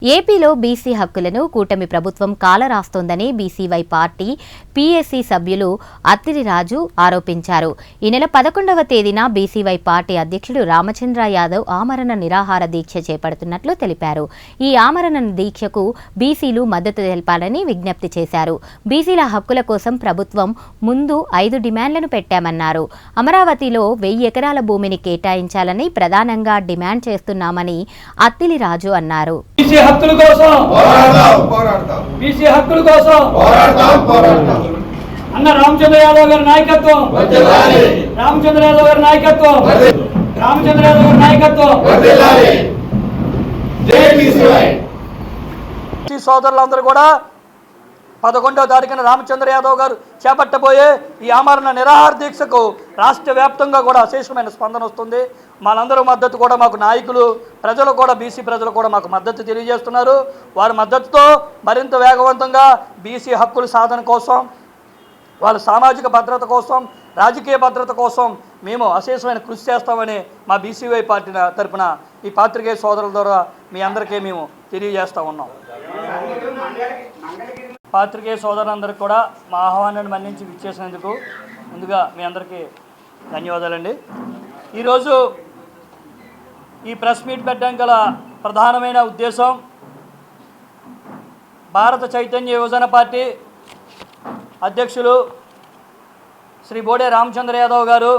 ఏపీలో బీసీ హక్కులను కూటమి ప్రభుత్వం కాలరాస్తోందని బీసీవై పార్టీ పీఎస్సీ సభ్యులు అత్తిరి రాజు ఆరోపించారు. ఈ నెల 11వ తేదీన బీసీవై పార్టీ అధ్యక్షుడు రామచంద్ర యాదవ్ ఆమరణ నిరాహార దీక్ష చేపడుతున్నట్లు తెలిపారు. ఈ ఆమరణ దీక్షకు బీసీలు మద్దతు తెలపాలని విజ్ఞప్తి చేశారు. బీసీల హక్కుల కోసం ప్రభుత్వం ముందు 5 డిమాండ్లను పెట్టామన్నారు. అమరావతిలో 1000 ఎకరాల భూమిని కేటాయించాలని ప్రధానంగా డిమాండ్ చేస్తున్నామని అత్తిలి రాజు అన్నారు. హక్కుల కోసం పోరాడతాం బీసీ హక్కుల కోసం పోరాడతాం అన్న రామచంద్ర యాదవ్ గారి నాయకత్వం వర్ధిల్లాలి రామచంద్ర యాదవ్ గారి నాయకత్వం రామచంద్ర యాదవ్ గారి నాయకత్వం వర్ధిల్లాలి జై బీసీవై సోదరులందరూ కూడా 11వ తారీఖున రామచంద్ర యాదవ్ గారు చేపట్టబోయే ఈ ఆమరణ నిరాహార దీక్షకు రాష్ట్ర వ్యాప్తంగా కూడా అశేషమైన స్పందన వస్తుంది. మనందరూ మద్దతు కూడా మాకు నాయకులు ప్రజలు కూడా బీసీ ప్రజలు కూడా మాకు మద్దతు తెలియజేస్తున్నారు. వారి మద్దతుతో మరింత వేగవంతంగా బీసీ హక్కుల సాధన కోసం, వాళ్ళ సామాజిక భద్రత కోసం, రాజకీయ భద్రత కోసం మేము అశేషమైన కృషి చేస్తామని మా బీసీవై పార్టీ తరఫున ఈ పాత్రికేయ సోదరుల ద్వారా మీ అందరికీ మేము తెలియజేస్తూ ఉన్నాం. పాత్రికేయ సోదరులందరికీ కూడా మా ఆహ్వానాన్ని మన్నించి విచ్చేసినందుకు ముందుగా మీ అందరికీ ధన్యవాదాలండి. ఈరోజు ఈ ప్రెస్ మీట్ పెట్టడానికి గల ప్రధానమైన ఉద్దేశం భారత చైతన్య యువజన పార్టీ అధ్యక్షులు శ్రీ బోడే రామచంద్ర యాదవ్ గారు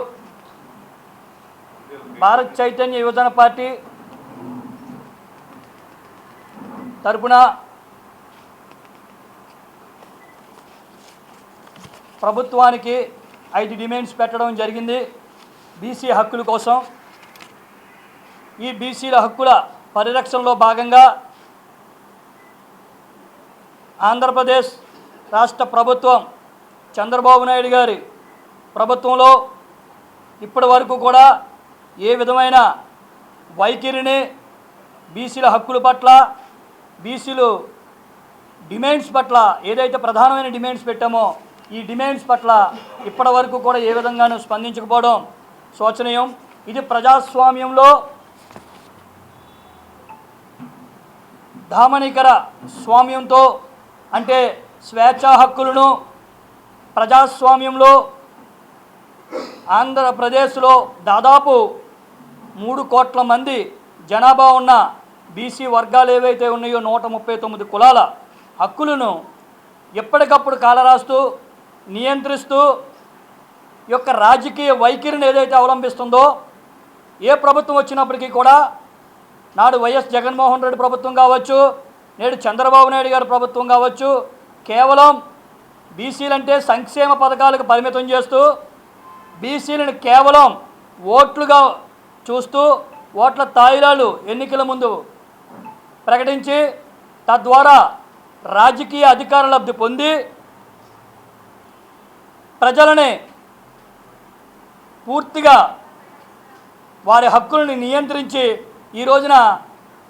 భారత చైతన్య యువజన పార్టీ తరపున ప్రభుత్వానికి 5 డిమాండ్స్ పెట్టడం జరిగింది బీసీ హక్కుల కోసం. ఈ బీసీల హక్కుల పరిరక్షణలో భాగంగా ఆంధ్రప్రదేశ్ రాష్ట్ర ప్రభుత్వం చంద్రబాబు నాయుడు గారి ప్రభుత్వంలో ఇప్పటి వరకు కూడా ఏ విధమైన వైఖరిని బీసీల హక్కుల పట్ల, బీసీలు డిమాండ్స్ పట్ల ఏదైతే ప్రధానమైన డిమాండ్స్ పెట్టామో ఈ డిమాండ్స్ పట్ల ఇప్పటి వరకు కూడా ఏ విధంగానూ స్పందించకపోవడం శోచనీయం. ఇది ప్రజాస్వామ్యంలో ధామనికర స్వామ్యంతో అంటే స్వేచ్ఛా హక్కులను ప్రజాస్వామ్యంలో ఆంధ్రప్రదేశ్లో దాదాపు 3 కోట్ల మంది జనాభా ఉన్న బీసీ వర్గాలు ఏవైతే ఉన్నాయో 139 కులాల హక్కులను ఎప్పటికప్పుడు కాలరాస్తూ నియంత్రిస్తూ యొక్క రాజకీయ వైఖరిని ఏదైతే అవలంబిస్తుందో ఏ ప్రభుత్వం వచ్చినప్పటికీ కూడా నాడు వైఎస్ జగన్మోహన్ రెడ్డి ప్రభుత్వం కావచ్చు, నేడు చంద్రబాబు నాయుడు గారి ప్రభుత్వం కావచ్చు, కేవలం బీసీలంటే సంక్షేమ పథకాలకు పరిమితం చేస్తూ బీసీలను కేవలం ఓట్లుగా చూస్తూ ఓట్ల తాయిలాలు ఎన్నికల ముందు ప్రకటించి తద్వారా రాజకీయ అధికార లబ్ధి పొంది ప్రజలని పూర్తిగా వారి హక్కులను నియంత్రించి ఈ రోజున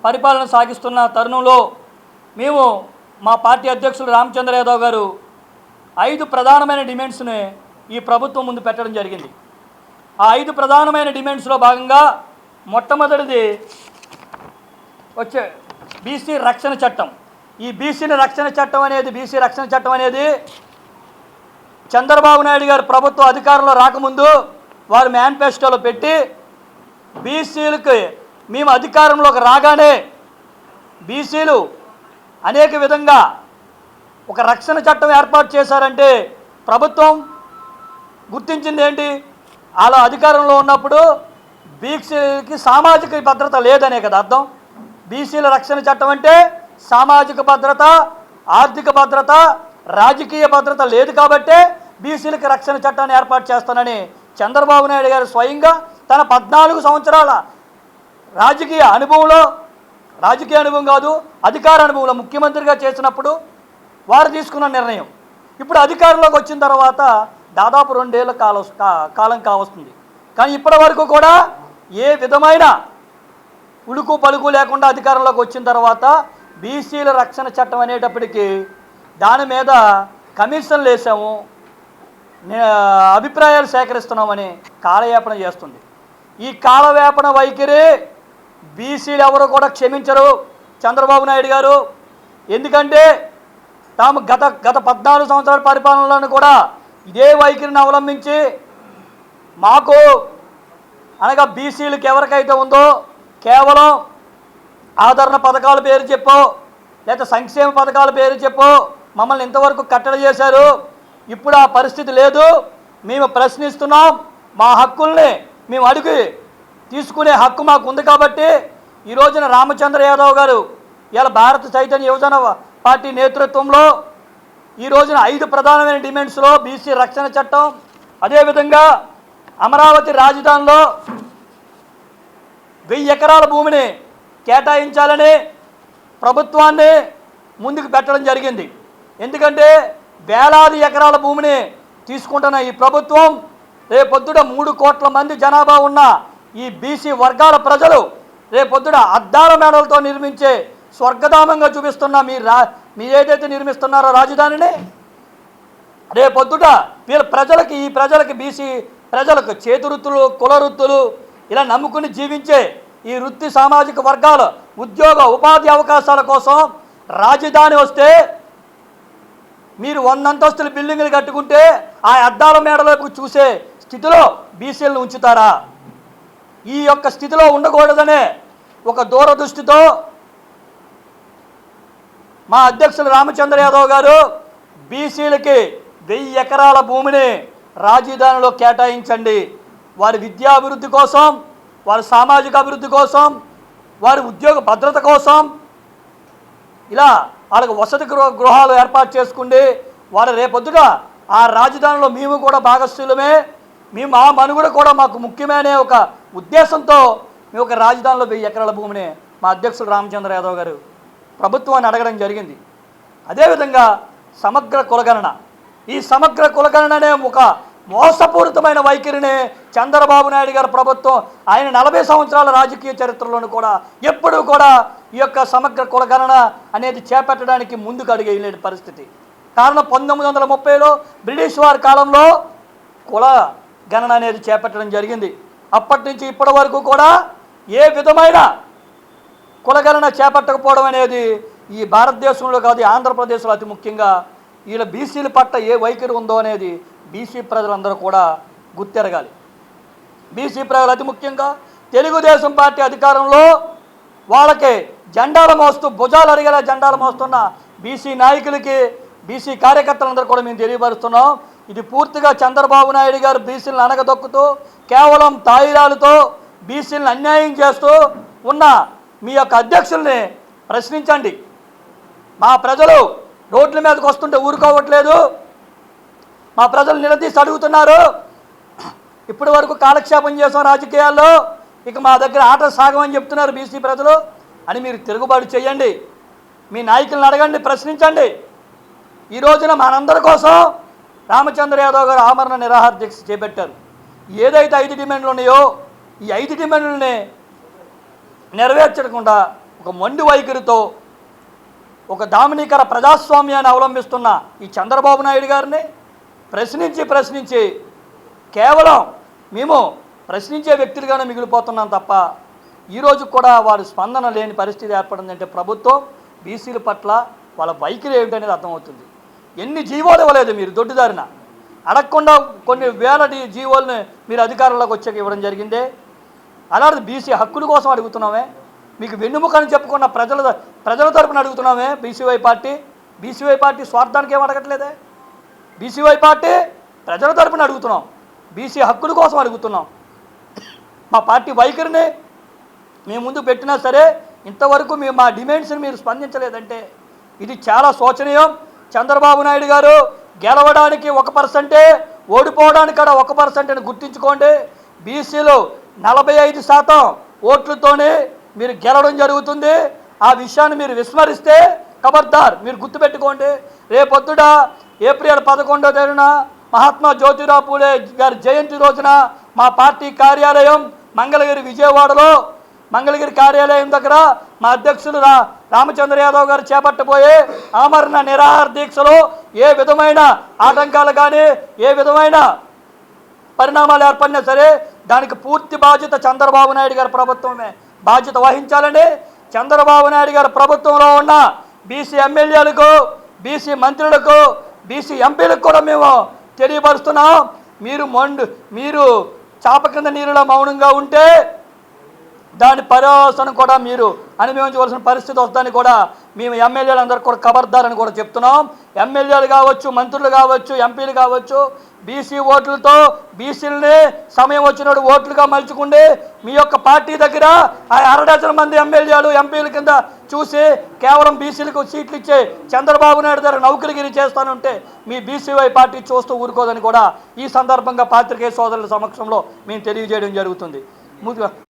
పరిపాలన సాగిస్తున్న తరుణంలో మేము మా పార్టీ అధ్యక్షులు రామచంద్ర యాదవ్ గారు 5 ప్రధానమైన డిమాండ్స్ని ఈ ప్రభుత్వం ముందు పెట్టడం జరిగింది. ఆ 5 ప్రధానమైన డిమాండ్స్లో భాగంగా మొట్టమొదటిది వచ్చే బీసీ రక్షణ చట్టం. ఈ బీసీ రక్షణ చట్టం అనేది చంద్రబాబు నాయుడు గారు ప్రభుత్వం అధికారంలో రాకముందు వారు మేనిఫెస్టోలో పెట్టి బీసీలకు మేము అధికారంలోకి రాగానే బీసీలు అనేక విధంగా ఒక రక్షణ చట్టం ఏర్పాటు చేశారంటే ప్రభుత్వం గుర్తించింది ఏంటి? అలా అధికారంలో ఉన్నప్పుడు బీసీకి సామాజిక భద్రత లేదనే కదా అర్థం. బీసీల రక్షణ చట్టం అంటే సామాజిక భద్రత, ఆర్థిక భద్రత, రాజకీయ భద్రత లేదు కాబట్టే బీసీలకు రక్షణ చట్టాన్ని ఏర్పాటు చేస్తానని చంద్రబాబు నాయుడు గారు స్వయంగా తన 14 సంవత్సరాల రాజకీయ అనుభవం కాదు అధికార అనుభవంలో ముఖ్యమంత్రిగా చేసినప్పుడు వారు తీసుకున్న నిర్ణయం. ఇప్పుడు అధికారంలోకి వచ్చిన తర్వాత దాదాపు 2 ఏళ్ల కాలం కావస్తుంది. కానీ ఇప్పటి వరకు కూడా ఏ విధమైన ఉలుకు పలుకు లేకుండా అధికారంలోకి వచ్చిన తర్వాత బీసీల రక్షణ చట్టం అనేటప్పటికీ దాని మీద కమిషన్లు వేసాము, అభిప్రాయాలు సేకరిస్తున్నామని కాలయాపన చేస్తుంది. ఈ కాలయాపన వైఖరి బీసీలు ఎవరు కూడా క్షమించరు. చంద్రబాబు నాయుడు గారు. ఎందుకంటే తాము గత 14 సంవత్సరాల పరిపాలనలను కూడా ఇదే వైఖరిని అవలంబించి మాకు అనగా బీసీలకు ఎవరికైతే ఉందో కేవలం ఆదరణ పథకాల పేరు చెప్పో లేదా సంక్షేమ పథకాల పేరు చెప్పో మమ్మల్ని ఇంతవరకు కట్టడి చేశారు. ఇప్పుడు ఆ పరిస్థితి లేదు. మేము ప్రశ్నిస్తున్నాం. మా హక్కుల్ని మేము అడిగి తీసుకునే హక్కు మాకు ఉంది. కాబట్టి ఈ రోజున రామచంద్ర యాదవ్ గారు ఇలా భారత చైతన్య యువజన పార్టీ నేతృత్వంలో ఈ రోజున 5 ప్రధానమైన డిమాండ్స్లో బీసీ రక్షణ చట్టం, అదేవిధంగా అమరావతి రాజధానిలో 1000 ఎకరాల భూమిని కేటాయించాలని ప్రభుత్వాన్ని ముందుకు పెట్టడం జరిగింది. ఎందుకంటే వేలాది ఎకరాల భూమిని తీసుకుంటున్న ఈ ప్రభుత్వం రేపొద్దుట 3 కోట్ల మంది జనాభా ఉన్న ఈ బీసీ వర్గాల ప్రజలు రేపొద్దుట అద్దాల మేడలతో నిర్మించే స్వర్గధామంగా చూపిస్తున్న మీరు ఏదైతే నిర్మిస్తున్నారో రాజధానిని రేపొద్దుట ఈ ప్రజలకి బీసీ ప్రజలకు చేతి వృత్తులు, కుల వృత్తులు ఇలా నమ్ముకుని జీవించే ఈ వృత్తి సామాజిక వర్గాల ఉద్యోగ ఉపాధి అవకాశాల కోసం రాజధాని వస్తే మీరు 100 అంతస్తుల బిల్డింగులు కట్టుకుంటే ఆ అద్దాల మేడలకు చూసే స్థితిలో బీసీలను ఉంచుతారా? ఈ యొక్క స్థితిలో ఉండకూడదనే ఒక దూరదృష్టితో మా అధ్యక్షులు రామచంద్ర యాదవ్ గారు బీసీలకి 1000 ఎకరాల భూమిని రాజధానిలో కేటాయించండి. వారి విద్యాభివృద్ధి కోసం, వారి సామాజిక అభివృద్ధి కోసం, వారి ఉద్యోగ భద్రత కోసం ఇలా వాళ్ళకి వసతి గృహాలు ఏర్పాటు చేసుకుండి. వారు రేపొద్దుట ఆ రాజధానిలో మేము కూడా భాగస్వాములమే, మేము ఆ మనుగడ కూడా మాకు ముఖ్యమైన ఒక ఉద్దేశంతో మేము ఒక రాజధానిలో 1000 ఎకరాల భూమిని మా అధ్యక్షులు రామచంద్ర యాదవ్ గారు ప్రభుత్వాన్ని అడగడం జరిగింది. అదేవిధంగా సమగ్ర కులగణన, ఈ సమగ్ర కులగణన అనే ఒక మోసపూరితమైన వైఖరిని చంద్రబాబు నాయుడు గారి ప్రభుత్వం ఆయన 40 సంవత్సరాల రాజకీయ చరిత్రలోనూ కూడా ఎప్పుడూ కూడా ఈ యొక్క సమగ్ర కులగణన అనేది చేపట్టడానికి ముందుకు అడిగేయలేని పరిస్థితి. కారణం 1930లో బ్రిటిష్ వారి కాలంలో కుల గణన అనేది చేపట్టడం జరిగింది. అప్పటి నుంచి ఇప్పటి వరకు కూడా ఏ విధమైన కులగణన చేపట్టకపోవడం అనేది ఈ భారతదేశంలో కాదు, ఆంధ్రప్రదేశ్లో అతి ముఖ్యంగా వీళ్ళ బీసీల పట్ల ఏ వైఖరి ఉందో అనేది బీసీ ప్రజలందరూ కూడా గుర్తెరగాలి. బీసీ ప్రజలు అతి ముఖ్యంగా తెలుగుదేశం పార్టీ అధికారంలో వాళ్ళకి జెండాలు మోస్తూ భుజాలు అడిగేలా జెండాలు మోస్తున్న బీసీ నాయకులకి, బీసీ కార్యకర్తలందరూ కూడా మేము తెలియపరుస్తున్నాం. ఇది పూర్తిగా చంద్రబాబు నాయుడు గారు బీసీలను అనగదొక్కుతూ కేవలం తాయిరాలతో బీసీలను అన్యాయం చేస్తూ ఉన్న మీ యొక్క అధ్యక్షుల్ని ప్రశ్నించండి. మా ప్రజలు రోడ్ల మీదకి వస్తుంటే ఊరుకోవట్లేదు. మా ప్రజలు నిలదీసి అడుగుతున్నారు. ఇప్పటి వరకు కాలక్షేపం చేసాం రాజకీయాల్లో, ఇక మా దగ్గర ఆట సాగమని చెప్తున్నారు బీసీ ప్రజలు అని మీరు తిరుగుబాటు చేయండి. మీ నాయకులను అడగండి, ప్రశ్నించండి. ఈ రోజున మనందరి కోసం రామచంద్ర యాదవ్ గారు ఆమరణ నిరాహార దీక్ష చేపట్టారు. ఏదైతే 5 డిమాండ్లు ఉన్నాయో ఈ 5 డిమాండ్లని నెరవేర్చకుండా ఒక మొండి వైఖరితో ఒక దామినీకర ప్రజాస్వామ్యాన్ని అవలంబిస్తున్న ఈ చంద్రబాబు నాయుడు గారిని ప్రశ్నించి కేవలం మేము ప్రశ్నించే వ్యక్తులుగానే మిగిలిపోతున్నాం తప్ప ఈరోజు కూడా వారి స్పందన లేని పరిస్థితి ఏర్పడిందంటే ప్రభుత్వం బీసీల పట్ల వాళ్ళ వైఖరి ఏమిటనేది అర్థమవుతుంది. ఎన్ని జీవోలు ఇవ్వలేదు మీరు దొడ్డిదారిన అడగకుండా కొన్ని వేల జీవోలను మీరు అధికారంలోకి వచ్చాక ఇవ్వడం జరిగిందే. అలాంటి బీసీ హక్కుల కోసం అడుగుతున్నామే, మీకు వెన్నుముకని చెప్పుకున్న ప్రజల తరపున అడుగుతున్నామే. బీసీవై పార్టీ స్వార్థానికి ఏం అడగట్లేదే. బీసీవై పార్టీ ప్రజల తరపున అడుగుతున్నాం, బీసీ హక్కుల కోసం అడుగుతున్నాం. మా పార్టీ వైఖరిని మేము ముందు పెట్టినా సరే ఇంతవరకు మేము మా డిమాండ్స్ని మీరు స్పందించలేదంటే ఇది చాలా శోచనీయం. చంద్రబాబు నాయుడు గారు గెలవడానికి 1%, ఓడిపోవడానికి కూడా 1% అని గుర్తించుకోండి. బీసీలు 45% ఓట్లతోనే మీరు గెలవడం జరుగుతుంది. ఆ విషయాన్ని మీరు విస్మరిస్తే ఖబర్దార్ మీరు గుర్తుపెట్టుకోండి. రేపొద్దుట ఏప్రిల్ 11వ తేదీన మహాత్మా జ్యోతిరావు పూలే గారి జయంతి రోజున మా పార్టీ కార్యాలయం మంగళగిరి విజయవాడలో మంగళగిరి కార్యాలయం దగ్గర మా అధ్యక్షులు రామచంద్ర యాదవ్ గారు చేపట్టబోయే ఆమరణ నిరాహార దీక్షలో ఏ విధమైన ఆటంకాలు కానీ ఏ విధమైన పరిణామాలు ఏర్పడినా సరే దానికి పూర్తి బాధ్యత చంద్రబాబు నాయుడు గారి ప్రభుత్వమే బాధ్యత వహించాలని చంద్రబాబు నాయుడు గారి ప్రభుత్వంలో ఉన్న బీసీ ఎమ్మెల్యేలకు, బీసీ మంత్రులకు, బీసీ ఎంపీలకు కూడా మేము తెలియపరుస్తున్నాం. మీరు చాప కింద నీరులో మౌనంగా ఉంటే దాని పర్యవసనం కూడా మీరు అనుభవించవలసిన పరిస్థితి వస్తుందని కూడా మేము ఎమ్మెల్యేలందరూ కూడా ఖబర్దారని కూడా చెప్తున్నాం. ఎమ్మెల్యేలు కావచ్చు, మంత్రులు కావచ్చు, ఎంపీలు కావచ్చు, బీసీ ఓట్లతో బీసీలని సమయం వచ్చినప్పుడు ఓట్లుగా మలుచుకుండి మీ యొక్క పార్టీ దగ్గర ఆ 60 మంది ఎమ్మెల్యేలు, ఎంపీల కింద చూసి కేవలం బీసీలకు సీట్లు ఇచ్చే చంద్రబాబు నాయుడు దగ్గర నౌకరిగిరి చేస్తానంటే మీ బీసీవై పార్టీ చూస్తూ ఊరుకోదని కూడా ఈ సందర్భంగా పాత్రికేయ సోదరుల సమక్షంలో మేము తెలియజేయడం జరుగుతుంది.